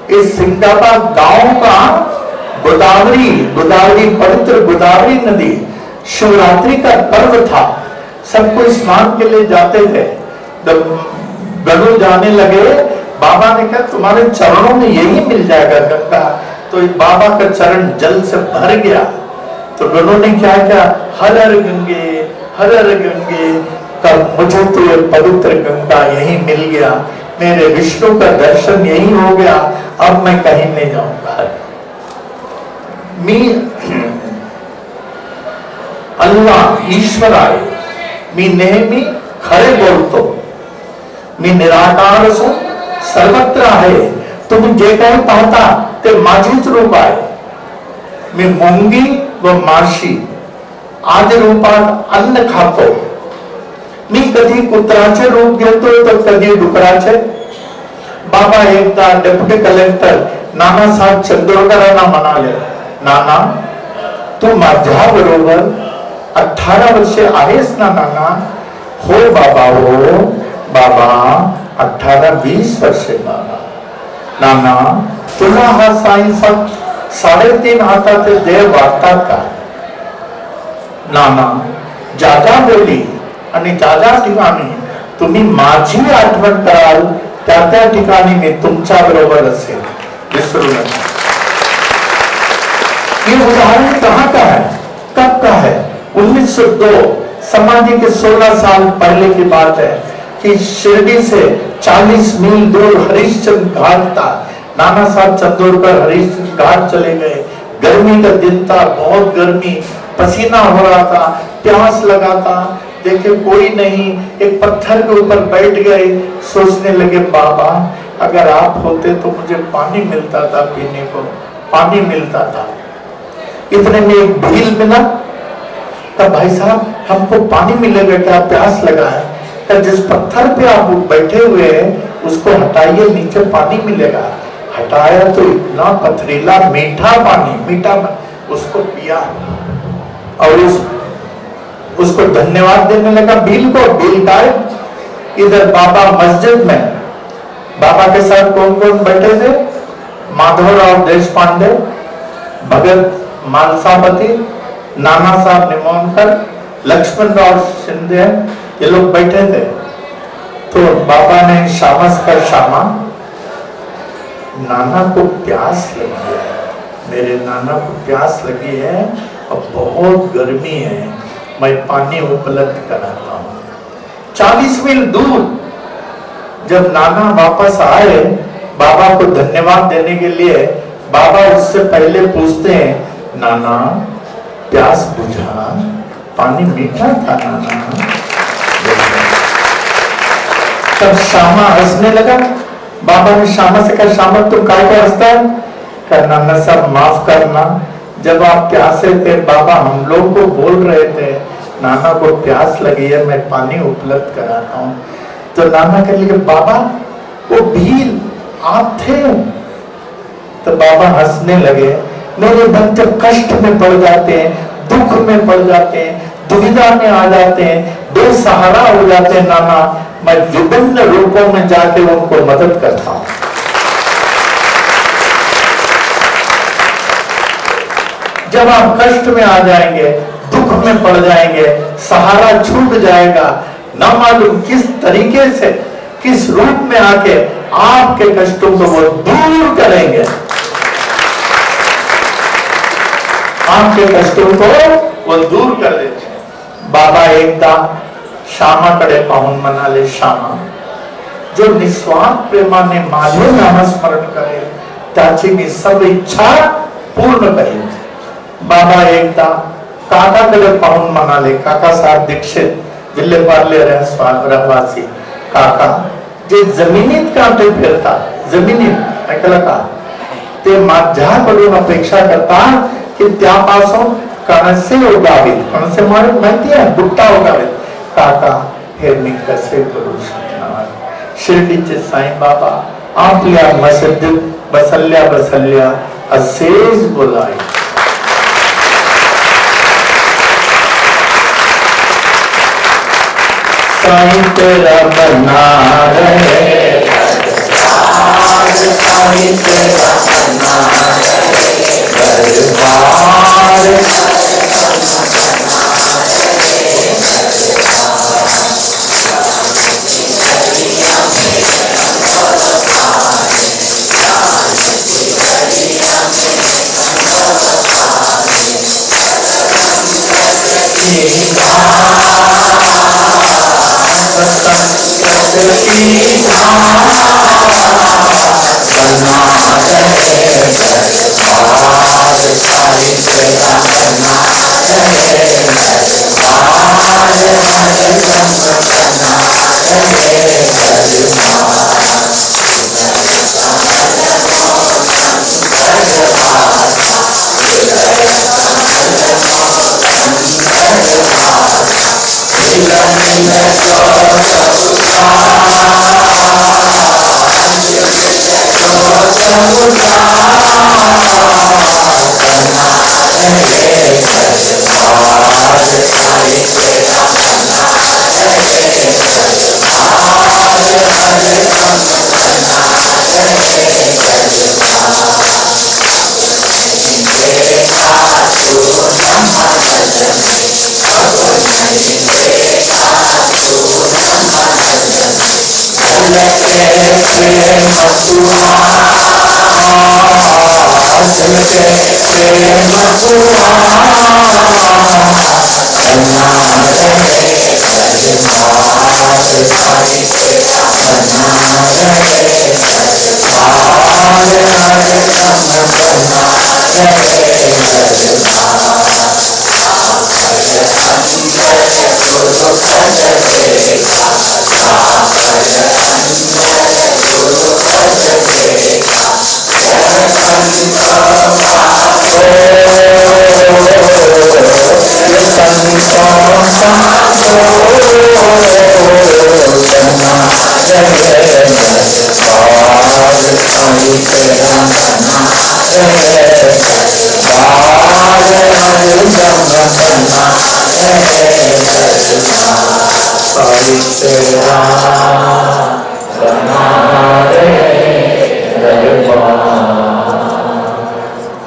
इस सिंगाबाद गांव का गोदावरी, गोदावरी पवित्र गोदावरी नदी, शिवरात्रि का पर्व था. सब कोई स्नान के लिए जाते थे. गणू जाने लगे. बाबा ने कहा तुम्हारे चरणों में यही मिल जाएगा गंगा. तो बाबा का चरण जल से भर गया. तो गणू ने क्या किया? हर हर गंगे, हर हर गंगे. तब मुझे तो ये पवित्र गंगा यही मिल गया. मेरे विष्णु का दर्शन यही हो गया. अब मैं कहीं नहीं जाऊंगा. मी अल्लाह ईश्वर आहे. मी नेहमी खरे बोलतो. मी निराकार असून सर्वत्र आहे. तुम्ही जे काही पाहता ते माझेच रूप आहे. मी मुंगी व माशी आदी रूपात अन्न खातो. मी कधी कुत्राचे रूप घेतो तर कधी डुकराचे. बाबा एकदा डेप्युटी कलेक्टर नानासाहेब चंदोरकरांना म्हणाले, नाना तू माझ्या बरोबर 18 वर्षे आहेस ना नाना? हो बाबा, हो बाबा, 18-20 वर्षे बाबा. नाना तुला हा साईं फक्त 3.5 हाताचे देव वाटतात का? नाना ज्या वेळी आणि ज्या ठिकाणी तुम्ही माझी आठवण कराल त्या ठिकाणी मी तुमच्या बरोबर असेल. विसरू नका. ये उदाहरण कहाँ का है, कब का है? 1902 समाधि के 16 साल पहले की बात है कि शिरडी से 40 मील दूर हरिश्चंद्र घाट था. नाना साहब चंदोरकर हरिश्चंद्र घाट चले गए. गर्मी का दिन था, बहुत गर्मी, पसीना हो रहा था, प्यास लगा था. देखे कोई नहीं. एक पत्थर के ऊपर बैठ गए. सोचने लगे बाबा अगर आप होते तो मुझे पानी मिलता था पीने को, पानी मिलता था। इतने में एक भील मिला, तब भाई साहब हमको पानी मिलेगा क्या, प्यास लगा है। तो जिस पत्थर पे आप बैठे हुए हैं उसको हटाइए, नीचे पानी मिलेगा। हटाया तो इतना पथरीला मीठा पानी, मीठा उसको पिया और उसको धन्यवाद देने लगा भील को। भील गायब। इधर बाबा मस्जिद में, बाबा के साथ कौन कौन बैठे थे? माधवराव देश पांडे, भगत मानसापति, नाना साहब निमोनकर, लक्ष्मण राव शिंदे, ये लोग बैठे थे। तो बाबा ने शामस कर शामा, नाना को प्यास लगी है, मेरे नाना को प्यास लगी है और बहुत गर्मी है, मैं पानी उपलब्ध कराता हूँ। 40 मील दूर जब नाना वापस आए बाबा को धन्यवाद देने के लिए, बाबा उससे पहले पूछते हैं, नाना प्यास बुझा? पानी मीठा था नाना? तब श्यामा हंसने लगा। बाबा ने श्यामा से कहा, श्यामा तुम काय को हंसता है? कहा, नाना साहब माफ करना, जब आप प्यासे थे बाबा हम लोग को बोल रहे थे नाना को प्यास लगी है, मैं पानी उपलब्ध कराता हूँ। तो नाना कह लिए, बाबा वो भील आप थे? तो बाबा हंसने लगे। मेरे भक्त जब कष्ट में पड़ जाते हैं, दुख में पड़ जाते हैं, दुविधा में आ जाते हैं, बेसहारा हो जाते हैं नाना, मैं विभिन्न रूपों में जाके उनको मदद करता हूं। जब आप कष्ट में आ जाएंगे, दुख में पड़ जाएंगे, सहारा छूट जाएगा, न मालूम किस तरीके से, किस रूप में आके आपके कष्टों को वो दूर करेंगे, आपके कष्टों को वो दूर कर देते हैं। बाबा एकदा श्यामा कडे पाहून म्हणाले, श्यामा जो निस्वार्थ प्रेमाने माझे नामस्मरण करेल त्याची मी सर्व इच्छा पूर्ण करेल। बाबा एकदा काकाकडे पाहून म्हणाले, काका साहेब दीक्षित विल्हेपार्ले रहिवासी काका, जे जमिनीत कांटे फिरतात, जमिनीत ऐकलं का, ते माझ्याकडून अपेक्षा करतात की त्यापासून कणसे उगावीत, कणसे माहिती आहे, बुट्टा उगावीत। काका हे मी कसे करू शकणार? शिर्डीचे साईबाबा आपल्या मस्जिदीत बसल्या बसल्या असेच बोलाय, साईं तेरा बना रहे, साईं तेरा बना रहे दरबार,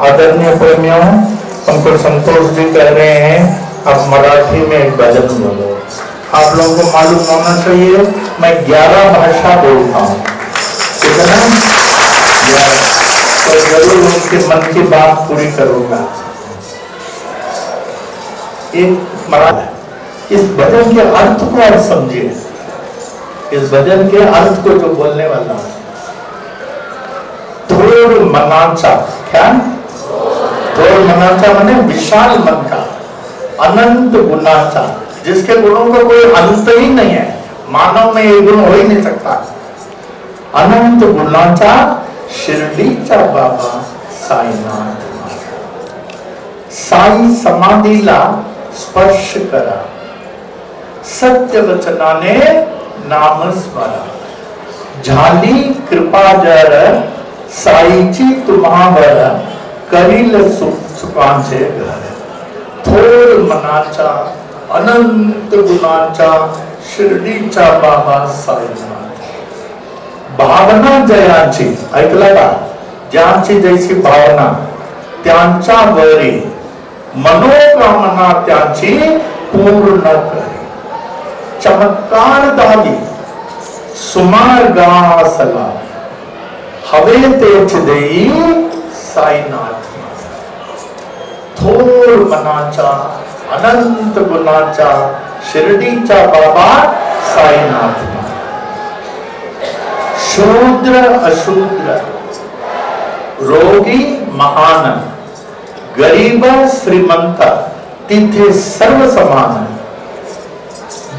आदरणीय प्रेमियों, हमको संतोष जी कह रहे हैं आप मराठी में एक भजन बोलो। आप लोगों को मालूम होना चाहिए मैं 11 भाषा बोलता हूँ, ठीक है ना? तो जरूर उनके मन की बात पूरी करूंगा। एक मराठी, इस भजन के अर्थ को आप समझिए, इस भजन के अर्थ को जो बोलने वाला थोड़ मनाचा, क्या थोड़ मनाचा माने विशाल मन का, अनंत गुणाचा, जिसके गुणों का कोई अंत ही नहीं है, मानव में ये गुण हो ही नहीं सकता। अनंत गुणाचा शिर्डीचा बाबा साईनाथ, साई समाधीला स्पर्श करा, सत्य वचनाने नाम स्मरा, झाली कृपा जर साईची तुम्हावर, करील सुखांचे घर, थोर मनाचा अनंत गुणांचा शिर्डीचा बाबा साईनाथ। भावना जयाची, ऐकलं का? ज्यांची जैसी भावना त्यांच्या वरी, मनोकामना त्यांची पूर्ण करी, चमत्कार दावी सुमार्गासला, हवे तेच देई साईनाथ। थोर मनाचा अनंत गुणाचा शिर्डीचा बाबा साईनाथ। शूद्र अशूद्र, रोगी महान, गरीब श्रीमंत तिथे सर्व समान,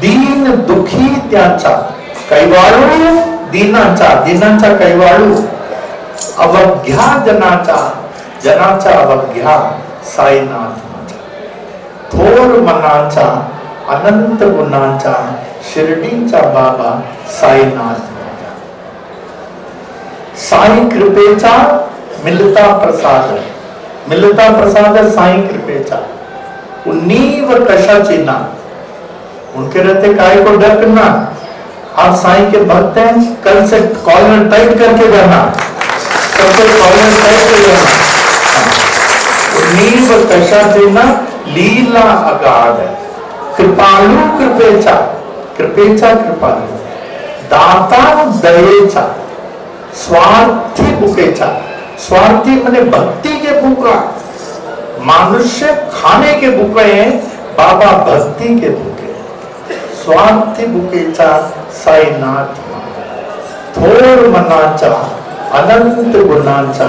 दीन दुखी त्याचा कैवाळू, दीनाचा दीनाचा कैवाळू, अवघ्या जनाचा जनाचा अवघ्या साईनाथ माझा। थोर मनाचा अनंत गुणाचा शिर्डीचा बाबा साईनाथ माझा। साई कृपेचा मिलता प्रसाद, मिलता प्रसाद साई कृपेचा, नीव कशाची ना, उनके रहते काय को डरना। आप साई के भक्त हैं, कल से कॉलर टाइट करके जाना, सबसे कॉलर टाइट कर जाना। नीव कशाची ना, लीला अगाध, कृपालू कृपेचा, कृपेचा कृपालू, दाता दयेचा, स्वार्थी भूकेचा, स्वार्थी माने भक्ति के भूखा, मनुष्य खाने के भूखे हैं, बाबा भक्ति के भूखे। स्वार्थी भूकेचा साईनाथ। थोर मनाचा अनंत गुणाचा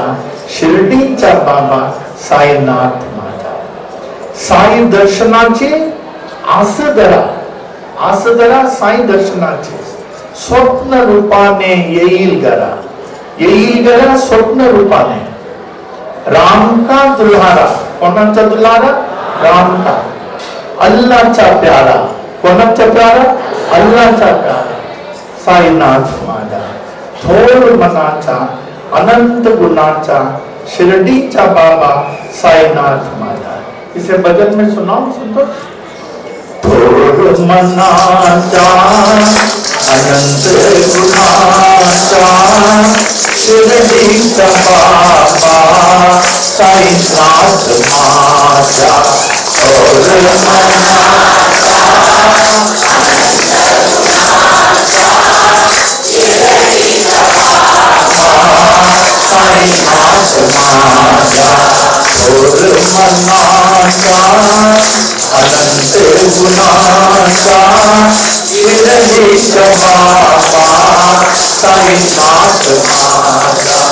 शिर्डीचा बाबा साईनाथ माझा। साई दर्शनाची आस धरा, आस धरा साई दर्शनाची, स्वप्न रूपाने येईल घरा, येईल घरा स्वप्न रूपाने। राम का दुल्हारा, कोणाचा दुल्हारा? राम का। अल्लाहचा प्यारा, कोणाचा प्यारा? अल्लाहचा प्यारा साईनाथ माझा। थोर मनाचा अनंत गुणाचा शिर्डीचा बाबा साईनाथ माझा। इसे भजन में सुनाओ संतोष। थोर मनाचा अनंत गुणाचा शिर्डीचा बाबा साईनाथ माझा। थोर मनाचा अनंत गुणाचा शिर्डीचा बाबा साईनाथ माझा। थोर मनाचा साईनाथ माझा।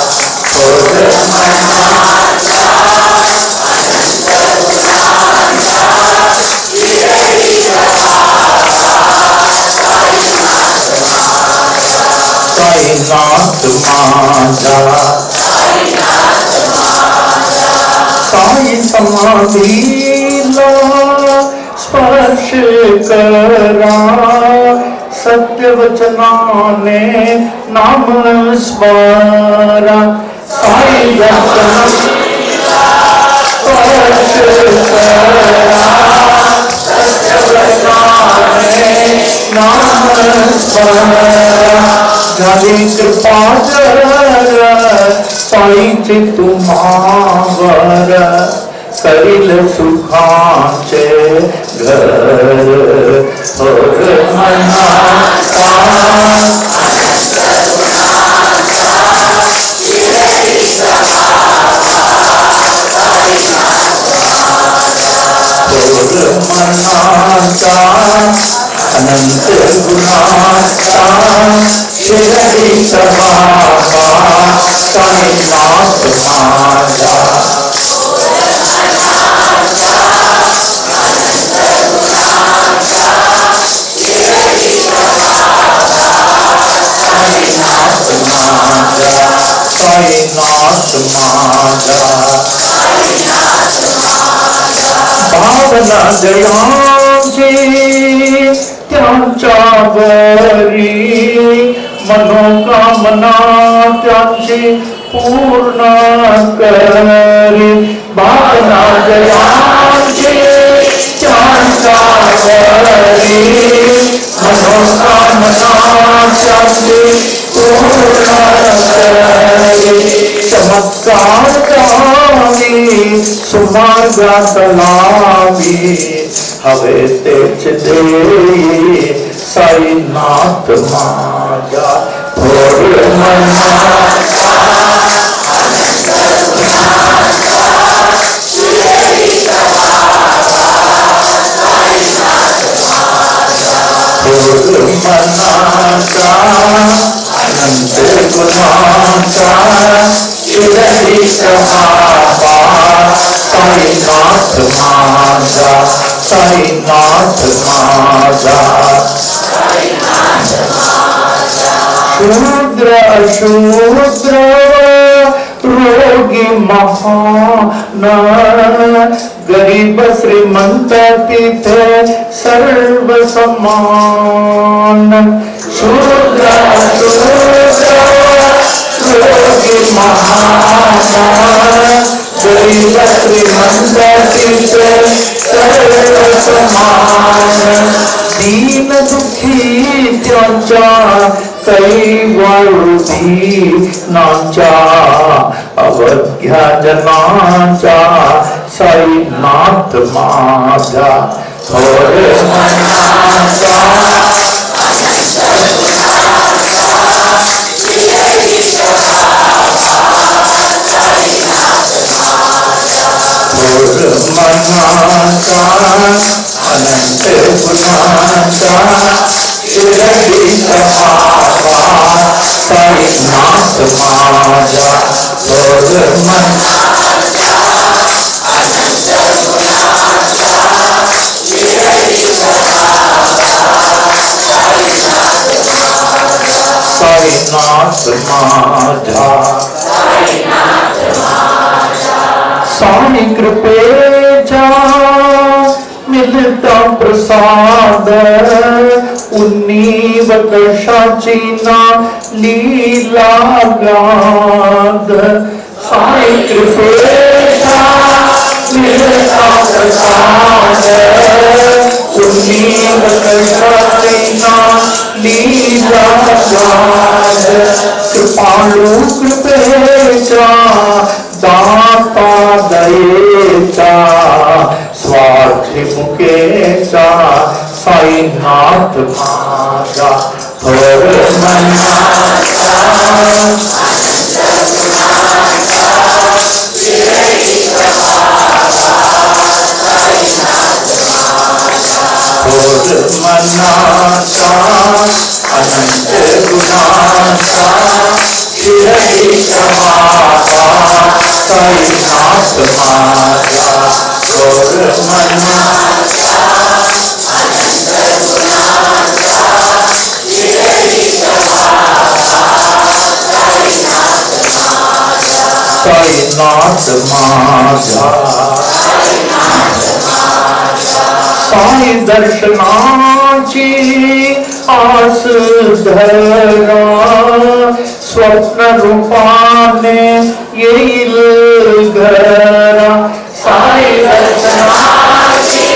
समाधीला स्पर्श करा, सत्य वचनाने नाम स्मरा, साई दर्शन स्पर्श करा, सत्य वचनाने नाम स्मरा, जाने कृपा साई चितुमावर, करिल सुखाचे घर और मना अनंत गुणाचा शिरडी समावा, साईनाथ माझा साईनाथ माझा, भावना दयांची त्यांच्यावरी, मनोकामना त्यांची पूर्ण करी, भावना दयांची त्यांच्यावरी, मनोकामना त्यांची पूर्ण करी, चमत्कार गावी सुमार्गात लावी, हवे तेच देई साईनाथ माझा, थोर मना मनाचा अनंत गुणाचा शिरडी समावा, साईनाथ माझा, साईनाथ माझा, शूद्र अशूद्र रोगी महान, गरीब श्रीमंत तिथे सर्व समान, शूद्र अशूद्र रोगी महान, गरीब श्रीमंत तिथे सर्व समान, दीन दुखी त्यांच्या कैवाळुधी नाचा, अवघ्या जनाचा साईनाथ माझा, थोर मनाचा थोर मनाचा अनंत गुणाचा शिरडी समावा, साईनाथ माझा, थोर मनाचा अनंत गुणाचा शिरडी समावा, साईनाथ माझा, साई कृपेचा मिलता प्रसाद, उन्नीव कशाची ना लीला गाद, साई कृपेचा मिलता प्रसाद, उन्नीव कशाची ना लीला गाद, कृपाळू कृपेचा दाता दयेचा, स्वार्थी मुकेचा साईनाथ माझा, थोर मनाचा थोर मनाचा अनंत गुणाचा शिरडी समावा, साईनाथ माझा, थोर मनाचा अनंत गुणाचा शिरडी समावा, साईनाथ माझा साई दर्शनाची आस धरा स्वप्न रूपाने येईल घरा साई दर्शनाची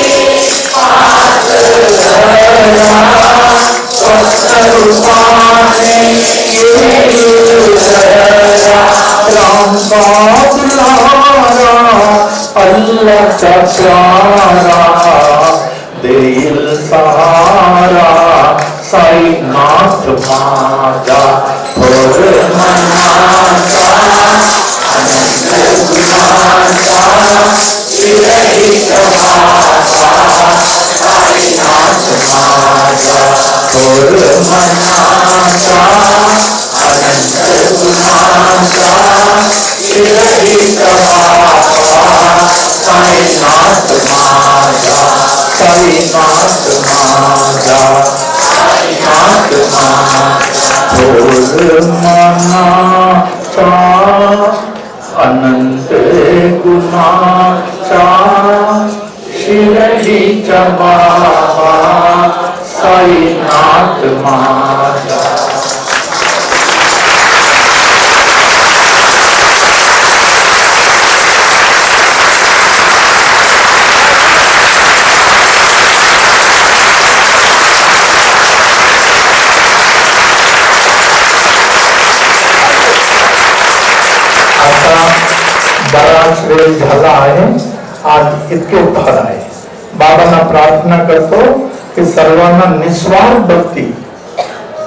आस धरा स्वप्न रूपाने येईल घरा राम का दुलारा अल्लाह का प्यारा देईल सहारा साई नाथ माझा थोर मनाचा अनंत गुणाचा विरहित माझा साई नाथ माझा थोर मनाचा अनंत गुणाचा विरहित माझा साईनाथ माझा साईनाथ माझा साईनाथ माझा थोर मनाचा अनंत गुणाचा शिरडीचा बाबा साईनाथ माझा. बराच वेळ झाला आहे. आज इतके उपहार आहे. बाबांना प्रार्थना करतो की सर्वांना निस्वार्थ भक्ती,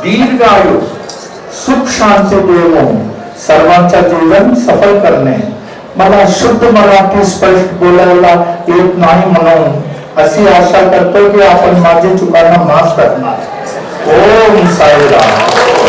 दीर्घायु, सुख शांती देऊन सर्वांचं जीवन सफल करणे. मला शुद्ध मराठी स्पष्ट बोलायला येत नाही म्हणून अशी आशा करतो की आपण माझे चुकांना माफ करणार. ओम साईराम.